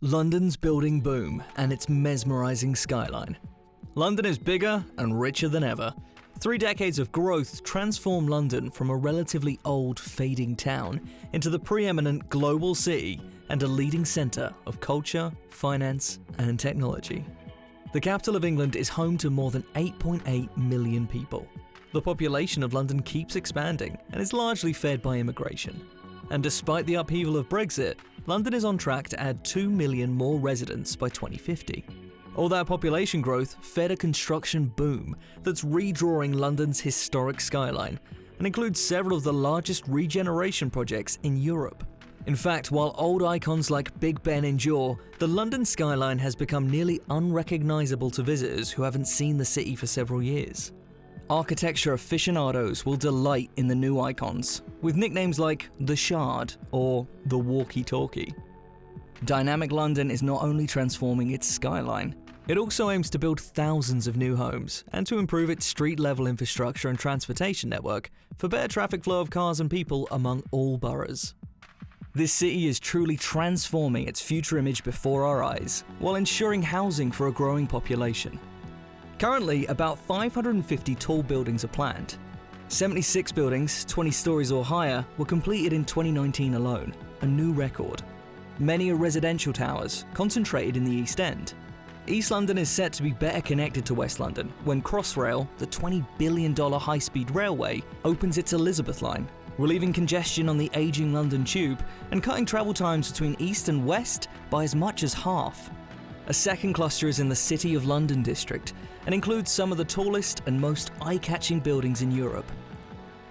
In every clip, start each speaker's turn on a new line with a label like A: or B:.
A: London's building boom and its mesmerizing skyline. London is bigger and richer than ever. 3 decades of growth transformed London from a relatively old, fading town into the preeminent global city and a leading centre of culture, finance, and technology. The capital of England is home to more than 8.8 million people. The population of London keeps expanding and is largely fed by immigration. And despite the upheaval of Brexit, London is on track to add 2 million more residents by 2050. All that population growth fed a construction boom that's redrawing London's historic skyline and includes several of the largest regeneration projects in Europe. In fact, while old icons like Big Ben endure, the London skyline has become nearly unrecognisable to visitors who haven't seen the city for several years. Architecture aficionados will delight in the new icons, with nicknames like The Shard or The Walkie-Talkie. Dynamic London is not only transforming its skyline, it also aims to build thousands of new homes and to improve its street-level infrastructure and transportation network for better traffic flow of cars and people among all boroughs. This city is truly transforming its future image before our eyes, while ensuring housing for a growing population. Currently, about 550 tall buildings are planned. 76 buildings, 20 stories or higher, were completed in 2019 alone, a new record. Many are residential towers, concentrated in the East End. East London is set to be better connected to West London when Crossrail, the $20 billion high-speed railway, opens its Elizabeth line, relieving congestion on the ageing London Tube and cutting travel times between East and West by as much as half. A second cluster is in the City of London district and includes some of the tallest and most eye-catching buildings in Europe.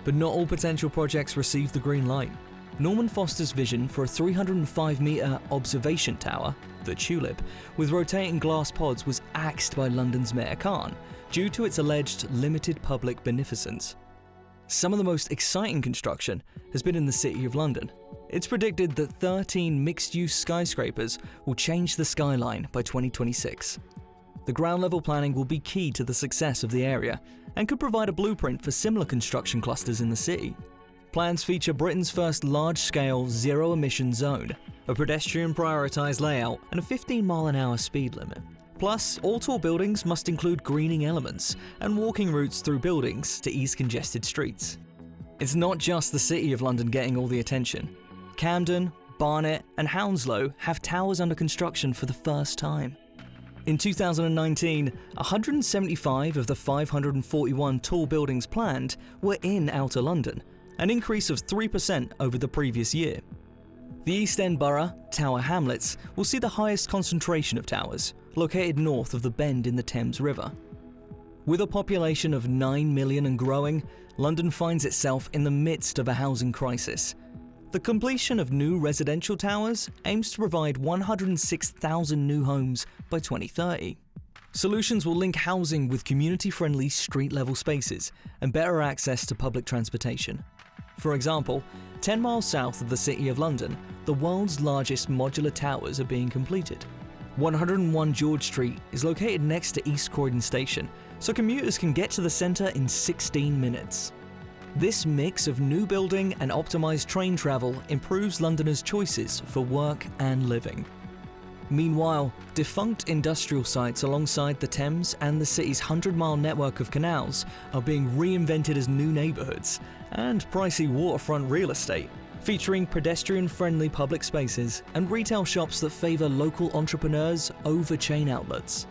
A: But not all potential projects receive the green light. Norman Foster's vision for a 305-metre observation tower, the Tulip, with rotating glass pods was axed by London's Mayor Khan due to its alleged limited public beneficence. Some of the most exciting construction has been in the City of London. It's predicted that 13 mixed-use skyscrapers will change the skyline by 2026. The ground-level planning will be key to the success of the area and could provide a blueprint for similar construction clusters in the city. Plans feature Britain's first large-scale zero-emission zone, a pedestrian-prioritised layout, and a 15-mile-an-hour speed limit. Plus, all tall buildings must include greening elements and walking routes through buildings to ease congested streets. It's not just the City of London getting all the attention. Camden, Barnet, and Hounslow have towers under construction for the first time. In 2019, 175 of the 541 tall buildings planned were in Outer London, an increase of 3% over the previous year. The East End Borough, Tower Hamlets, will see the highest concentration of towers, located north of the bend in the Thames River. With a population of 9 million and growing, London finds itself in the midst of a housing crisis. The completion of new residential towers aims to provide 106,000 new homes by 2030. Solutions will link housing with community-friendly street-level spaces and better access to public transportation. For example, 10 miles south of the City of London, the world's largest modular towers are being completed. 101 George Street is located next to East Croydon Station, so commuters can get to the centre in 16 minutes. This mix of new building and optimised train travel improves Londoners' choices for work and living. Meanwhile, defunct industrial sites alongside the Thames and the city's 100-mile network of canals are being reinvented as new neighbourhoods and pricey waterfront real estate, featuring pedestrian-friendly public spaces and retail shops that favour local entrepreneurs over chain outlets.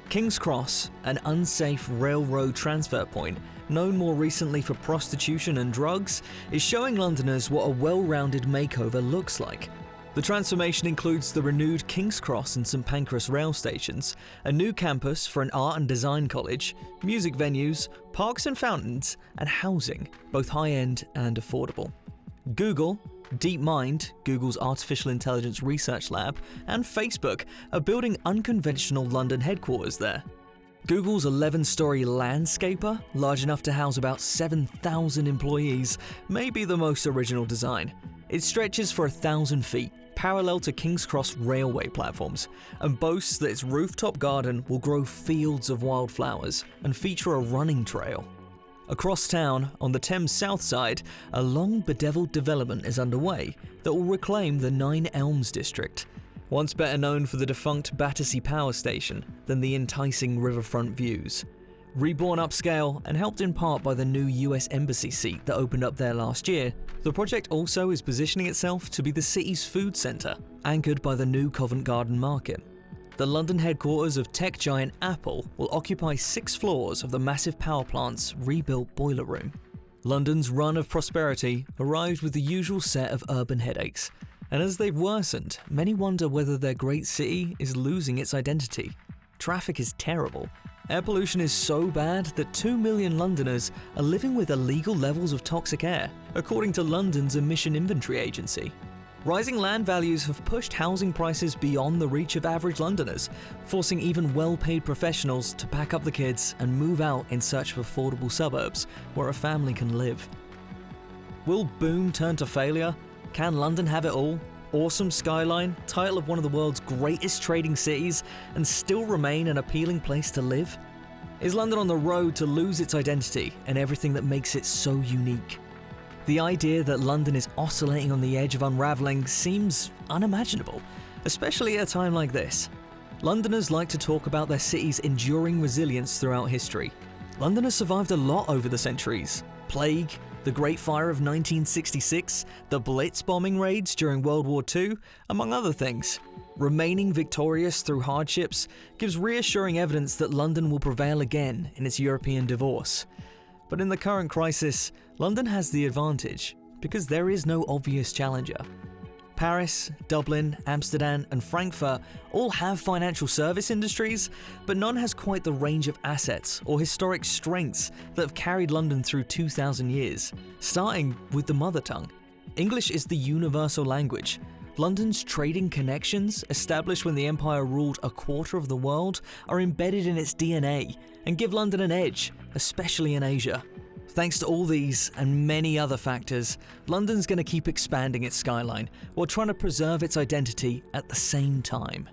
A: King's Cross, an unsafe railroad transfer point, known more recently for prostitution and drugs, is showing Londoners what a well-rounded makeover looks like. The transformation includes the renewed King's Cross and St Pancras rail stations, a new campus for an art and design college, music venues, parks and fountains, and housing, both high-end and affordable. Google, DeepMind, Google's artificial intelligence research lab, and Facebook are building unconventional London headquarters there. Google's 11-story landscaper, large enough to house about 7,000 employees, may be the most original design. It stretches for 1,000 feet, parallel to King's Cross railway platforms, and boasts that its rooftop garden will grow fields of wildflowers and feature a running trail. Across town, on the Thames south side, a long bedeviled development is underway that will reclaim the Nine Elms district. once better known for the defunct Battersea Power Station than the enticing riverfront views. Reborn upscale and helped in part by the new US Embassy seat that opened up there last year, the project also is positioning itself to be the city's food centre, anchored by the new Covent Garden Market. The London headquarters of tech giant Apple will occupy 6 floors of the massive power plant's rebuilt boiler room. London's run of prosperity arrived with the usual set of urban headaches, and as they've worsened, many wonder whether their great city is losing its identity. Traffic is terrible. Air pollution is so bad that 2 million Londoners are living with illegal levels of toxic air, according to London's Emission Inventory Agency. Rising land values have pushed housing prices beyond the reach of average Londoners, forcing even well-paid professionals to pack up the kids and move out in search of affordable suburbs where a family can live. Will boom turn to failure? Can London have it all? Awesome skyline, title of one of the world's greatest trading cities, and still remain an appealing place to live? Is London on the road to lose its identity and everything that makes it so unique? The idea that London is oscillating on the edge of unravelling seems unimaginable, especially at a time like this. Londoners like to talk about their city's enduring resilience throughout history. London has survived a lot over the centuries. Plague, the Great Fire of 1966, the Blitz bombing raids during World War II, among other things. Remaining victorious through hardships gives reassuring evidence that London will prevail again in its European divorce. But in the current crisis, London has the advantage because there is no obvious challenger. Paris, Dublin, Amsterdam, and Frankfurt all have financial service industries, but none has quite the range of assets or historic strengths that have carried London through 2,000 years, starting with the mother tongue. English is the universal language. London's trading connections, established when the empire ruled a quarter of the world, are embedded in its DNA and give London an edge, especially in Asia. Thanks to all these and many other factors, London's going to keep expanding its skyline while trying to preserve its identity at the same time.